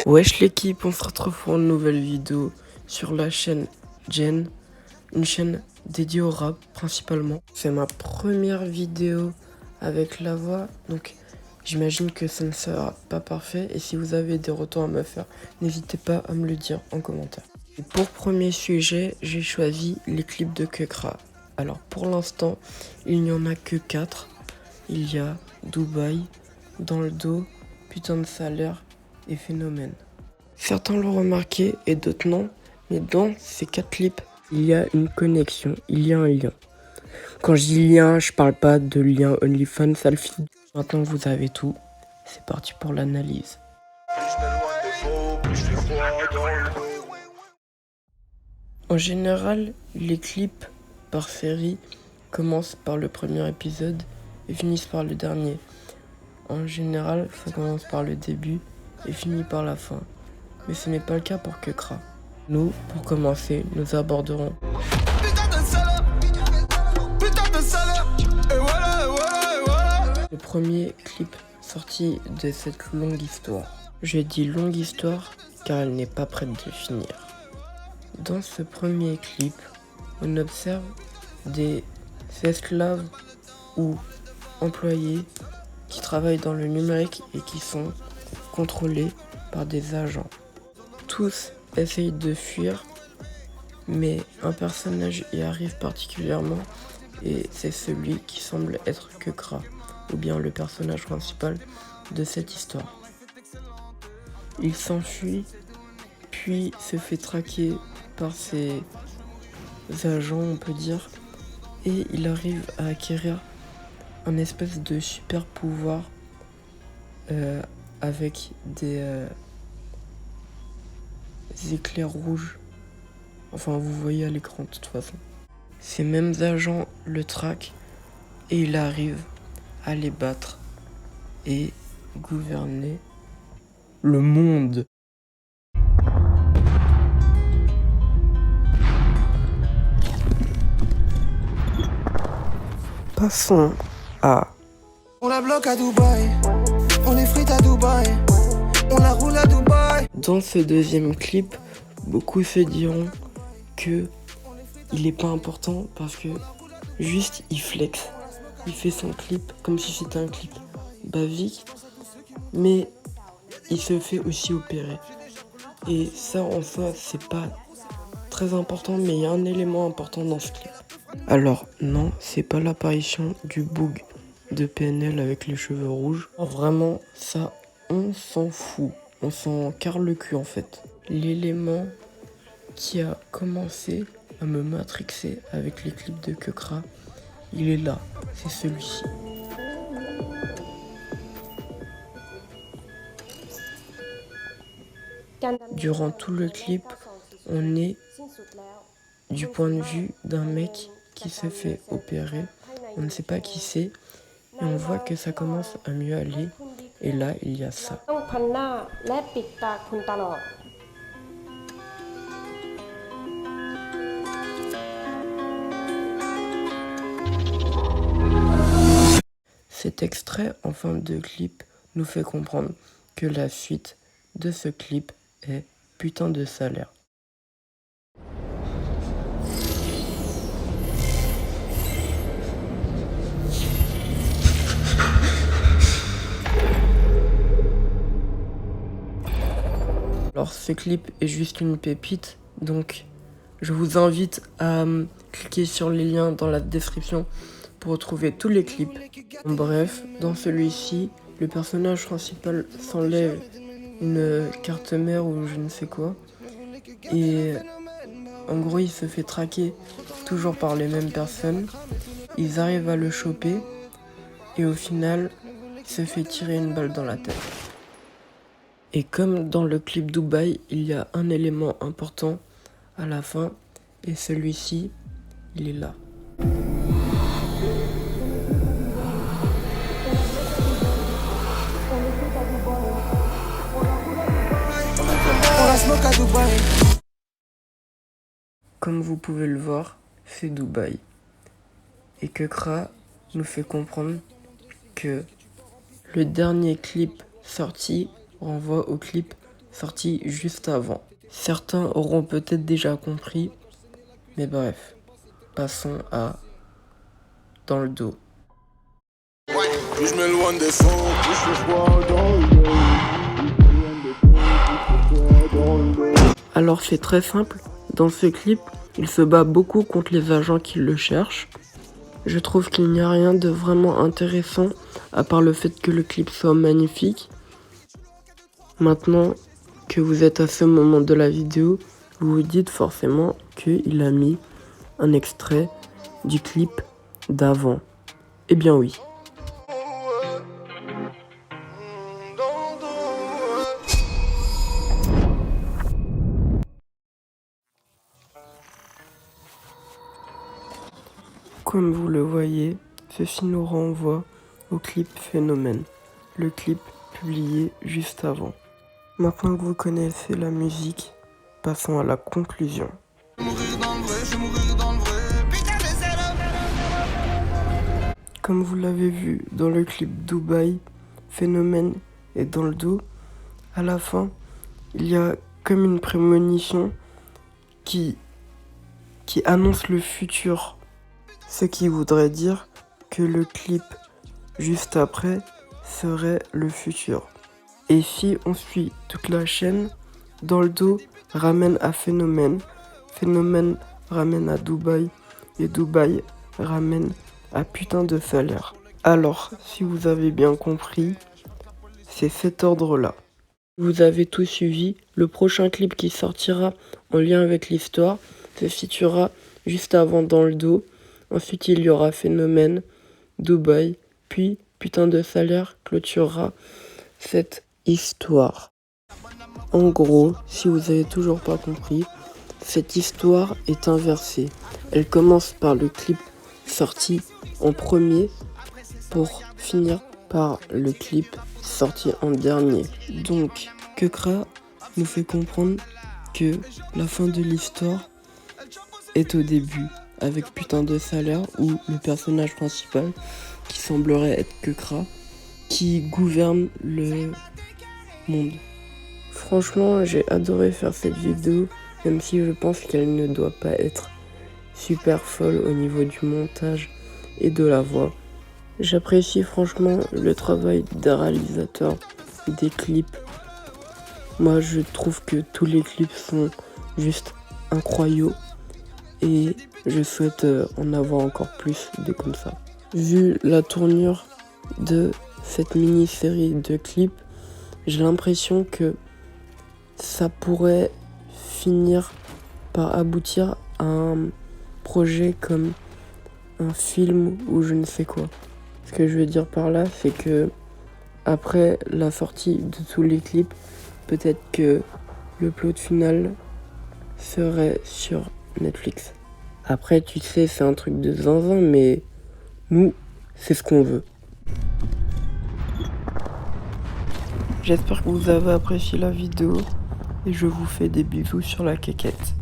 Wesh l'équipe, on se retrouve pour une nouvelle vidéo sur la chaîne Jen, une chaîne dédiée au rap principalement. C'est ma première vidéo avec la voix, donc j'imagine que ça ne sera pas parfait. Et si vous avez des retours à me faire, n'hésitez pas à me le dire en commentaire. Et pour premier sujet, j'ai choisi les clips de Kekra. Alors pour l'instant, il n'y en a que 4. Il y a Dubaï, Dans le dos, Putain de salaire et Phénomène. Certains l'ont remarqué et d'autres non, mais dans ces 4 clips, il y a une connexion, il y a un lien. Quand je dis lien, je parle pas de lien OnlyFans, selfie. Maintenant vous avez tout, c'est parti pour l'analyse. En général, les clips par série commencent par le premier épisode et finissent par le dernier. En général, ça commence par le début et finit par la fin. Mais ce n'est pas le cas pour Kekra. Nous, pour commencer, nous aborderons le premier clip sorti de cette longue histoire. Je dis longue histoire car elle n'est pas prête de finir. Dans ce premier clip, on observe des esclaves ou employés qui travaillent dans le numérique et qui sont contrôlés par des agents. Tous essayent de fuir, mais un personnage y arrive particulièrement et c'est celui qui semble être Kekra, ou bien le personnage principal de cette histoire. Il s'enfuit, puis se fait traquer par ses agents, on peut dire, et il arrive à acquérir un espèce de super pouvoir avec des éclairs rouges. Enfin, vous voyez à l'écran de toute façon. Ces mêmes agents le traquent et il arrive à les battre et gouverner le monde. Passons à... On la bloque à Dubaï, on les frite à Dubaï, on la roule à Dubaï. Dans ce deuxième clip, beaucoup se diront que il est pas important parce que juste il flex. Il fait son clip comme si c'était un clip basique, mais il se fait aussi opérer. Et ça en soi c'est pas très important, mais il y a un élément important dans ce clip. Alors non, c'est pas l'apparition du boug de PNL avec les cheveux rouges. Vraiment, ça, on s'en fout. On s'en carre le cul en fait. L'élément qui a commencé à me matrixer avec les clips de Kekra, il est là, c'est celui-ci. Durant tout le clip, on est du point de vue d'un mec qui se fait opérer. On ne sait pas qui c'est. Et on voit que ça commence à mieux aller. Et là, il y a ça. Cet extrait en fin de clip nous fait comprendre que la suite de ce clip est putain de salaire. Alors ce clip est juste une pépite, donc je vous invite à cliquer sur les liens dans la description pour retrouver tous les clips. Bref, dans celui-ci, le personnage principal s'enlève une carte mère ou je ne sais quoi. Et en gros, il se fait traquer toujours par les mêmes personnes. Ils arrivent à le choper et au final, il se fait tirer une balle dans la tête. Et comme dans le clip Dubaï, il y a un élément important à la fin, et celui-ci, il est là. Comme vous pouvez le voir, c'est Dubaï. Et Kekra nous fait comprendre que Le dernier clip sorti renvoie au clip sorti juste avant. Certains auront peut-être déjà compris, mais bref, passons à Dans le dos. Plus je m'éloigne des sons, plus je vois dans le dos. Alors c'est très simple, dans ce clip, il se bat beaucoup contre les agents qui le cherchent. Je trouve qu'il n'y a rien de vraiment intéressant, à part le fait que le clip soit magnifique. Maintenant que vous êtes à ce moment de la vidéo, vous vous dites forcément qu'il a mis un extrait du clip d'avant. Eh bien oui. Comme vous le voyez, ceci nous renvoie au clip Phénomène, le clip publié juste avant. Maintenant que vous connaissez la musique, passons à la conclusion. Comme vous l'avez vu dans le clip Dubaï, Phénomène est dans le dos. À la fin, il y a comme une prémonition qui annonce le futur. Ce qui voudrait dire que le clip juste après serait le futur. Et si on suit toute la chaîne, Dans le dos ramène à Phénomène, Phénomène ramène à Dubaï et Dubaï ramène à putain de salaire. Alors, si vous avez bien compris, c'est cet ordre-là. Vous avez tout suivi, le prochain clip qui sortira en lien avec l'histoire se situera juste avant Dans le dos. Ensuite, il y aura Phénomène, Dubaï, puis putain de salaire clôturera cette histoire. En gros, si vous avez toujours pas compris, cette histoire est inversée. Elle commence par le clip sorti en premier pour finir par le clip sorti en dernier. Donc, Kekra nous fait comprendre que la fin de l'histoire est au début, avec putain de salaire, où le personnage principal, qui semblerait être Kekra, qui gouverne le monde. Franchement, j'ai adoré faire cette vidéo, même si je pense qu'elle ne doit pas être super folle au niveau du montage et de la voix. J'apprécie franchement le travail des réalisateurs des clips. Moi, je trouve que tous les clips sont juste incroyables et je souhaite en avoir encore plus de comme ça. Vu la tournure de cette mini-série de clips, j'ai l'impression que ça pourrait finir par aboutir à un projet comme un film ou je ne sais quoi. Ce que je veux dire par là, c'est que après la sortie de tous les clips, peut-être que le plot final serait sur Netflix. Après, tu sais, c'est un truc de zinzin, mais nous, c'est ce qu'on veut. J'espère que vous avez apprécié la vidéo et je vous fais des bisous sur la quéquette.